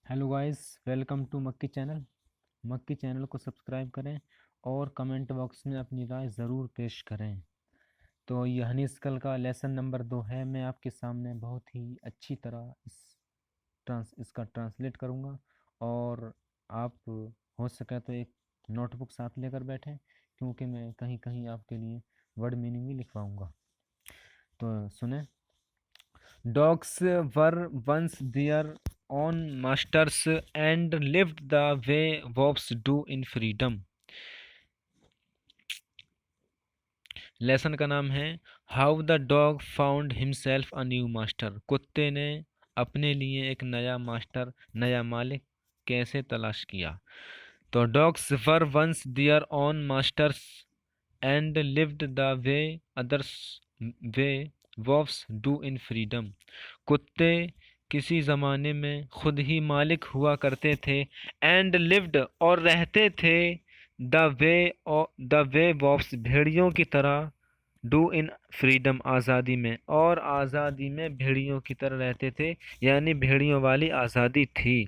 Hello guys, welcome to मक्की channel. मक्की channel को सब्सक्राइब करें और कमेंट बॉक्स में अपनी राय ज़रूर पेश करें। तो यह निष्कल का लेसन नंबर 2 है। मैं आपके सामने बहुत ही अच्छी तरह इसका ट्रांसलेट करूँगा और आप हो सके तो एक नोटबुक साथ लेकर बैठें, क्योंकि मैं कहीं कहीं आपके लिए वर्ड मीनिंग भी लिखवाऊँगा। तो सुने। Dogs were once their own masters and lived the way wolves do in freedom. Lesson का नाम है how the dog found himself a new master. कुत्ते ने अपने लिए एक नया मास्टर, नया मालिक कैसे तलाश किया। तो dogs were once their own masters and lived the way others way wolves do in freedom. कुत्ते किसी ज़माने में खुद ही मालिक हुआ करते थे, एंड लिव्ड और रहते थे, द वे वॉफ्स भेड़ियों की तरह, डू इन फ्रीडम आज़ादी में, और आज़ादी में भेड़ियों की तरह रहते थे, यानी भेड़ियों वाली आज़ादी थी।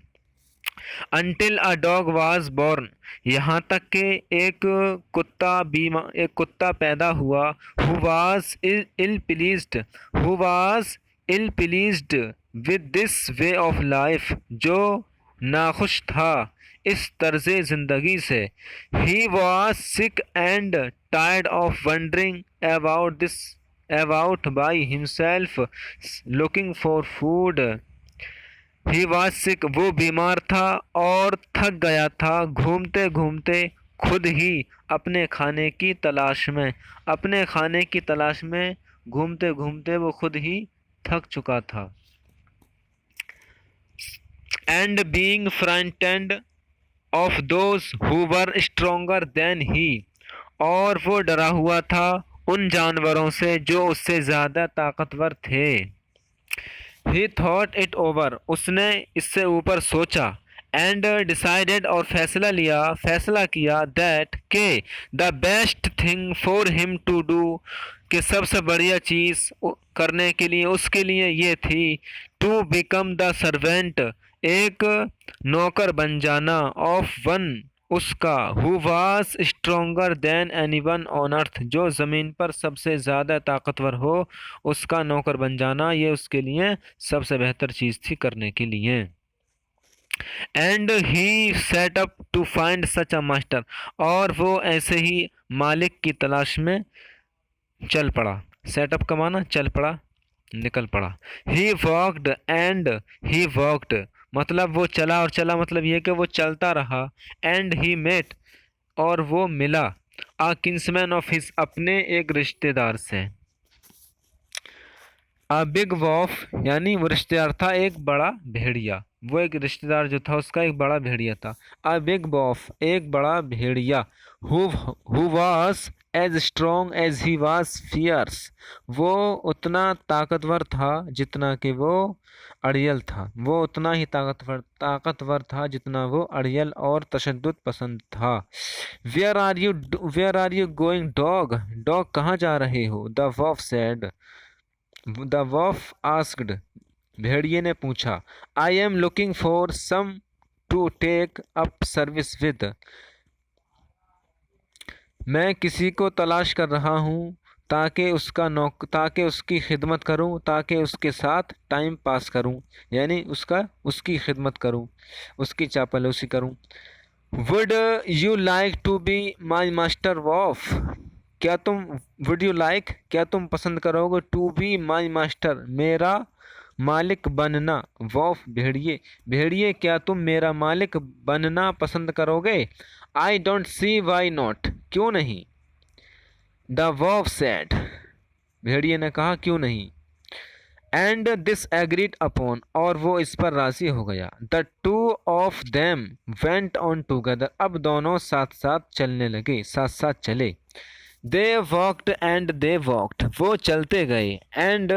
Until a dog was born, यहाँ तक कि एक कुत्ता पैदा हुआ, who was ill pleased who was ill pleased with this way of life, जो नाखुश था इस तर्ज ज़िंदगी से। He was sick and tired of wandering about by himself looking for food. He was sick, वो बीमार था और थक गया था घूमते घूमते खुद ही अपने खाने की तलाश में। अपने खाने की तलाश में घूमते घूमते वो खुद ही थक चुका था। And being frightened of those who were stronger than he, और वो डरा हुआ था उन जानवरों से जो उससे ज़्यादा ताकतवर थे। ही थॉट इट ओवर, उसने इससे ऊपर सोचा। एंड डिसाइडेड, और फैसला किया दैट के the best thing for him to do, कि सबसे बढ़िया चीज़ करने के लिए उसके लिए ये थी, टू बिकम द सर्वेंट, एक नौकर बन जाना, ऑफ वन, उसका, who was stronger than anyone on earth, जो ज़मीन पर सबसे ज़्यादा ताकतवर हो, उसका नौकर बन जाना, ये उसके लिए सबसे बेहतर चीज़ थी करने के लिए। And he set up to find such a master, और वो ऐसे ही मालिक की तलाश में चल पड़ा। सेटअप का माना चल पड़ा, निकल पड़ा। He walked and he walked, मतलब वो चला, और चला मतलब ये कि वो चलता रहा। एंड ही मेट, और वो मिला, आ किंसमैन ऑफ हिज, अपने एक रिश्तेदार से। आ बिग वॉफ, यानी वो रिश्तेदार था एक बड़ा भेड़िया। वो एक रिश्तेदार जो था उसका एक बड़ा भेड़िया था। आ बिग वॉफ, एक बड़ा भेड़िया। Who was as strong as he was fierce, वो उतना ताकतवर था जितना कि वो अड़ियल था। वो उतना ही ताकतवर था जितना वो अड़ियल और तशद्दुद पसंद था। Where are you going dog, dog कहाँ जा रहे हो। The wolf said, the wolf asked, भेड़िए ने पूछा। I am looking for some to take up service with, मैं किसी को तलाश कर रहा हूँ ताकि उसकी खिदमत करूँ, ताकि उसके साथ टाइम पास करूँ, यानी उसकी खिदमत करूँ, उसकी चापलूसी करूँ। Would you like to be my master wolf, क्या तुम पसंद करोगे, टू बी माई मास्टर, मेरा मालिक बनना। वॉफ, भेड़िए क्या तुम मेरा मालिक बनना पसंद करोगे। I don't see why not, क्यों नहीं। द वॉफ सेड, भेड़िए ने कहा क्यों नहीं। एंड दिस एग्रीड अपॉन, और वो इस पर राजी हो गया। The two of them went on together, अब दोनों साथ साथ चलने लगे, साथ साथ चले। They walked and they walked, वो चलते गए। And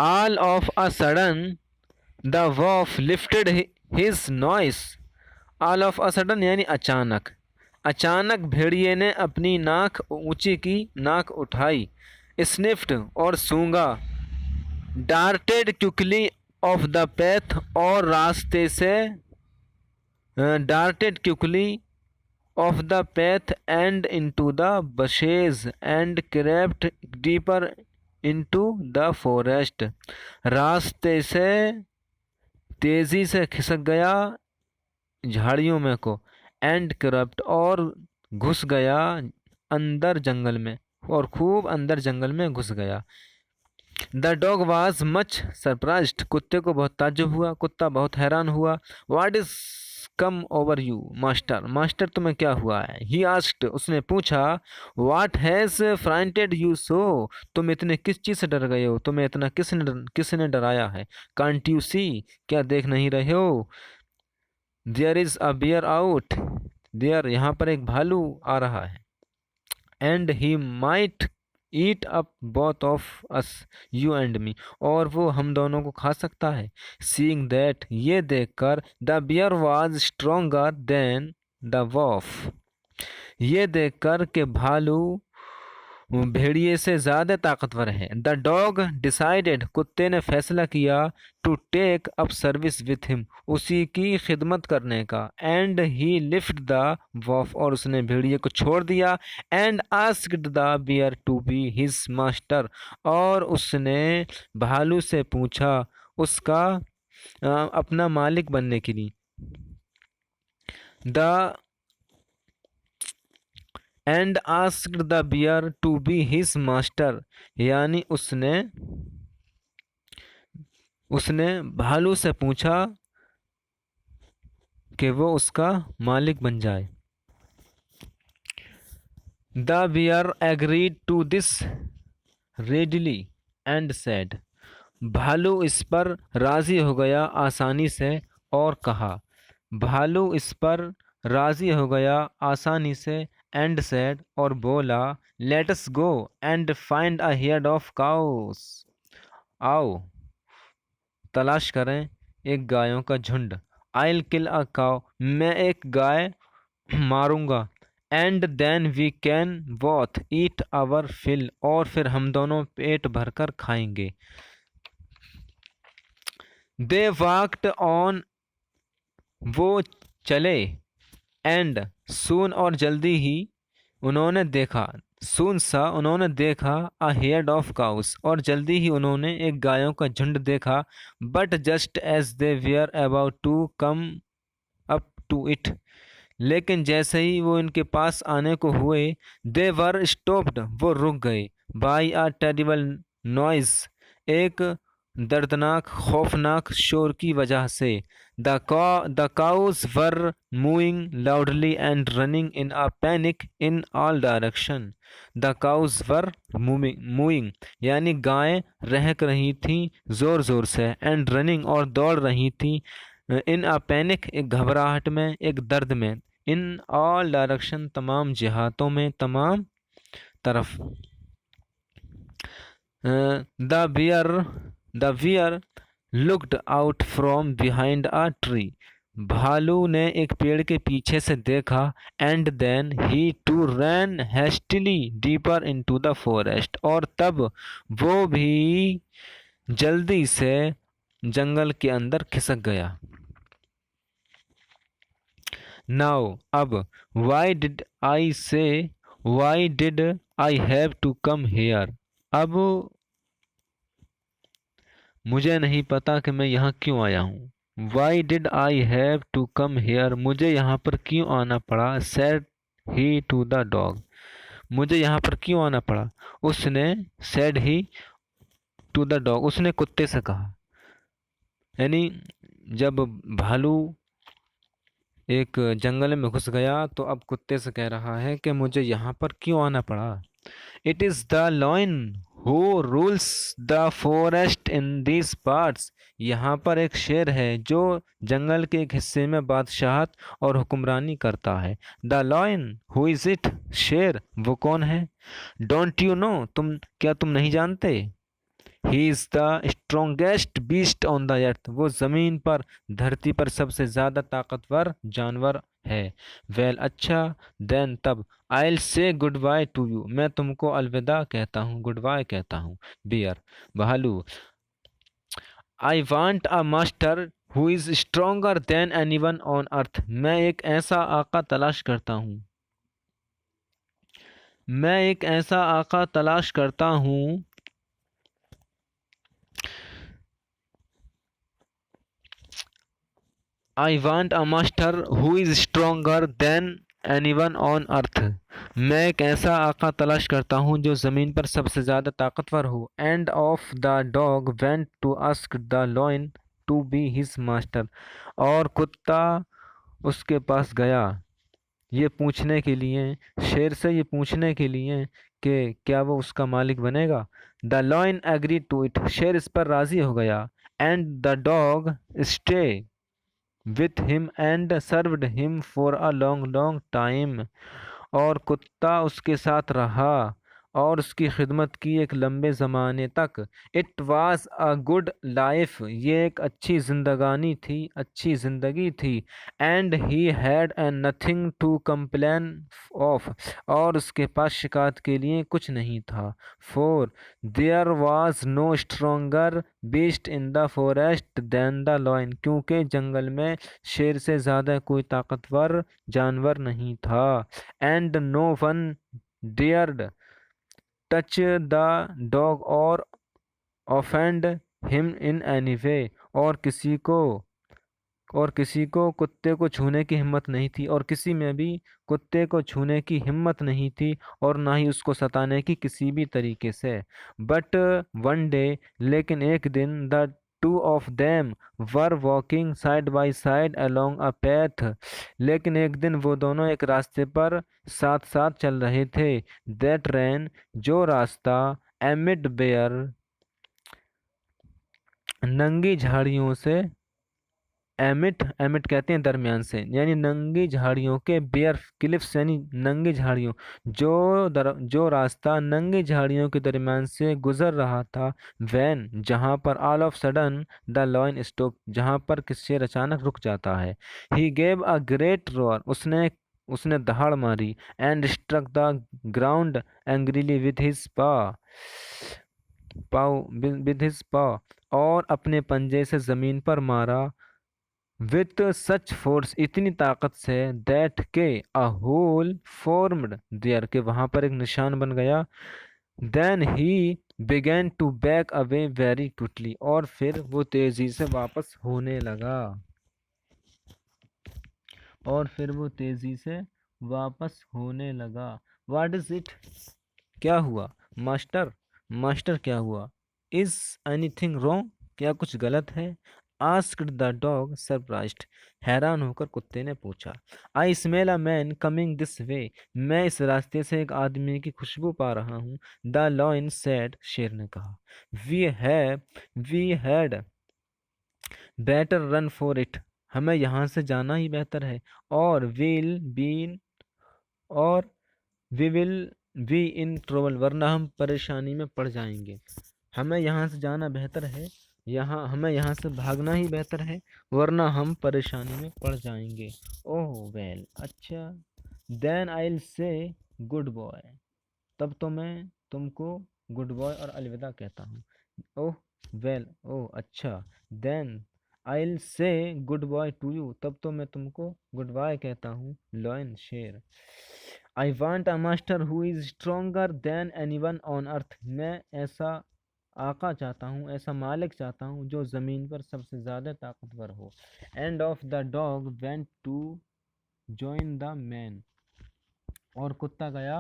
all of a sudden the wolf lifted his nose, all of a sudden यानी अचानक, अचानक भेड़िए ने अपनी नाक ऊंची की, नाक उठाई। स्निफ्ड, और सूंघा। डार्टेड ऑफ द पैथ और रास्ते से, darted quickly off the path and into the bushes and crept deeper into the forest. रास्ते से तेजी से खिसक गया झाड़ियों में को, एंड करप्ट और घुस गया अंदर जंगल में, और खूब अंदर जंगल में घुस गया। The dog was much surprised, कुत्ते को बहुत ताज्जुब हुआ, कुत्ता बहुत हैरान हुआ। What is come over you master, master तुम्हें क्या हुआ है? ही आस्क्ड, उसने पूछा। What has frightened you so, तुम इतने किस चीज़ से डर गए हो, तुम्हें इतना किसने डराया है? कांट यू सी, क्या देख नहीं रहे हो? There is a bear out, there यहाँ पर एक भालू आ रहा है। And he might eat up both of us, you and me, और वो हम दोनों को खा सकता है। सीइंग दैट, ये देखकर, the bear was stronger than the wolf, ये देखकर के भालू भेड़िए से ज़्यादा ताकतवर है। द डॉग डिसाइडेड, कुत्ते ने फैसला किया, to take up service with him, उसी की खिदमत करने का। And he left the wolf, और उसने भेड़िए को छोड़ दिया। And asked the bear to be his master, और उसने भालू से पूछा उसका अपना मालिक बनने के लिए। The and asked the bear to be his master, यानी उसने भालू से पूछा कि वो उसका मालिक बन जाए। The bear agreed to this readily and said, भालू इस पर राजी हो गया आसानी से और कहा। भालू इस पर राजी हो गया आसानी से, एंड सेड, और बोला, let's go and find a head of cows, आओ तलाश करें एक गायों का झुंड। आइल किल अ काउ, मैं एक गाय मारूंगा। And then we can both eat our fill, और फिर हम दोनों पेट भरकर खाएंगे। दे वॉक्ड ऑन, वो चले। एंड सून, और जल्दी ही उन्होंने देखा। सून सा, उन्होंने देखा। अ हेड ऑफ काउस, और जल्दी ही उन्होंने एक गायों का झुंड देखा। But just as they were about to come up to it, लेकिन जैसे ही वो इनके पास आने को हुए, दे वर स्टॉप्ड, वो रुक गए। बाई अ टेरिबल नॉइज, एक दर्दनाक खौफनाक शोर की वजह से। The cows were mooing loudly and running in a panic in all direction. The cows were mooing, यानी गायें रहक रही थीं ज़ोर ज़ोर से, एंड रनिंग, और दौड़ रही थीं, इन अ पैनिक, एक घबराहट में, एक दर्द में, इन ऑल डायरेक्शन, तमाम जिहातों में, तमाम तरफ। The bear looked out from behind a tree, भालू ने एक पेड़ के पीछे से देखा। And then he to ran hastily deeper into the forest, और तब वो भी जल्दी से जंगल के अंदर खिसक गया। नाउ, अब, why did I have to come here, अब मुझे नहीं पता कि मैं यहाँ क्यों आया हूँ। Why did I have to come here, मुझे यहाँ पर क्यों आना पड़ा। Said he to the dog, मुझे यहाँ पर क्यों आना पड़ा। उसने, said he to the dog, उसने कुत्ते से कहा। यानी जब भालू एक जंगल में घुस गया तो अब कुत्ते से कह रहा है कि मुझे यहाँ पर क्यों आना पड़ा। It is the lion who rules the forest in these parts, यहाँ पर एक शेर है जो जंगल के एक हिस्से में बादशाहत और हुक्मरानी करता है। The lion, who is it, शेर वो कौन है। डोंट यू नो, तुम नहीं जानते। He is the strongest beast on the earth, वो ज़मीन पर, धरती पर सबसे ज़्यादा ताकतवर जानवर है। वेल, अच्छा, देन, तब, आई से गुड बाय टू यू, मैं तुमको अलविदा कहता हूँ, गुड बाय कहता हूँ। बियर, भालू, I want a master who is stronger than anyone on earth. मैं एक ऐसा आका तलाश करता हूँ। मैं एक ऐसा आका तलाश करता हूँ। I want a master who is stronger than anyone on earth. मैं एक ऐसा आका तलाश करता हूँ जो ज़मीन पर सबसे ज़्यादा ताकतवर हो। And of the dog went to ask the lion to be his master. और कुत्ता उसके पास गया ये पूछने के लिए, शेर से ये पूछने के लिए कि क्या वो उसका मालिक बनेगा। The lion agree to it. शेर इस पर राज़ी हो गया। And the dog stay with him and served him for a long time। और कुत्ता उसके साथ रहा और उसकी खिदमत की एक लंबे ज़माने तक। It was a good life. ये एक अच्छी जिंदगानी थी, अच्छी ज़िंदगी थी। And he had and nothing to complain of. और उसके पास शिकायत के लिए कुछ नहीं था। For there was no stronger beast in the forest than the lion. क्योंकि जंगल में शेर से ज़्यादा कोई ताकतवर जानवर नहीं था। And no one dared touch the dog or offend him in any way. और किसी को और किसी को कुत्ते को छूने की हिम्मत नहीं थी, और किसी में भी कुत्ते को छूने की हिम्मत नहीं थी, और ना ही उसको सताने की किसी भी तरीके से। बट वन डे, लेकिन एक दिन, the two of them were walking side by side along a path. लेकिन एक दिन वो दोनों एक रास्ते पर साथ साथ चल रहे थे। दैट रैन, जो रास्ता, एमिड बेयर, नंगी झाड़ियों से, एमिट एमिट कहते हैं दरमियान से, यानी नंगी झाड़ियों के, बेयर क्लिफ्स यानी नंगी झाड़ियों, जो रास्ता नंगी झाड़ियों के दरमियान से गुजर रहा था। वैन, जहाँ पर, all of sudden the lion stop, जहाँ पर किसी शेर अचानक रुक जाता है। He gave a great roar, उसने उसने दहाड़ मारी। And struck the ground angrily with his paw with his paw, और अपने पंजे से जमीन पर मारा। विथ सच फोर्स, इतनी ताकत से, दैट के अ होल फॉर्म्ड देयर, के वहां पर एक निशान बन गया। Then he began to back away very quickly, और फिर वो तेजी से वापस होने लगा। और फिर वो तेजी से वापस होने लगा। व्हाट इज इट, क्या हुआ। मास्टर, मास्टर क्या हुआ। इज एनीथिंग रॉन्ग, क्या कुछ गलत है। आस्क्ड द डॉग सरप्राइज्ड, हैरान होकर कुत्ते ने पूछा। I smell a man coming this way, मैं इस रास्ते से एक आदमी की खुशबू पा रहा हूँ। द लॉयन सेड, शेर ने कहा। We had better run for it, हमें यहाँ से जाना ही बेहतर है। और और we will be in trouble, वरना हम परेशानी में पड़ जाएंगे। हमें यहाँ से जाना बेहतर है, हमें यहाँ से भागना ही बेहतर है, वरना हम परेशानी में पड़ जाएंगे। ओह वेल, अच्छा। Then I will say goodbye, तब तो मैं तुमको गुड बॉय और अलविदा कहता हूँ। ओह वेल, ओह अच्छा। Then I will say goodbye to you, तब तो मैं तुमको गुड बाय कहता हूँ। लॉयन, शेर। I want a master who is stronger than anyone on earth, मैं ऐसा आका चाहता हूँ, ऐसा मालिक चाहता हूँ जो ज़मीन पर सबसे ज़्यादा ताकतवर हो। And of the dog went to join the man, और कुत्ता गया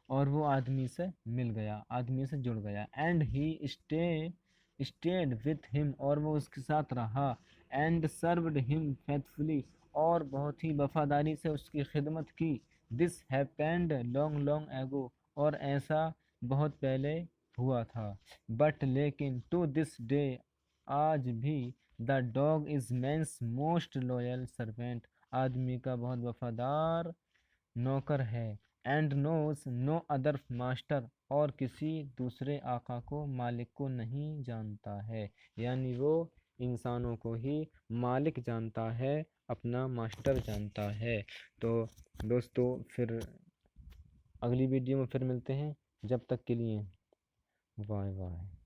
और वो आदमी से मिल गया, आदमी से जुड़ गया। And he stayed with him, और वो उसके साथ रहा। एंड सर्व्ड हिम फेथफुली, और बहुत ही वफादारी से उसकी खिदमत की। This happened long long ago, और ऐसा बहुत पहले हुआ था। बट लेकिन टू दिस डे, आज भी, the dog is man's most loyal servant, आदमी का बहुत वफादार नौकर है। And knows no other master, और किसी दूसरे आका को, मालिक को नहीं जानता है। यानी वो इंसानों को ही मालिक जानता है, अपना मास्टर जानता है। तो दोस्तों, फिर अगली वीडियो में फिर मिलते हैं। जब तक के लिए बाय बाय।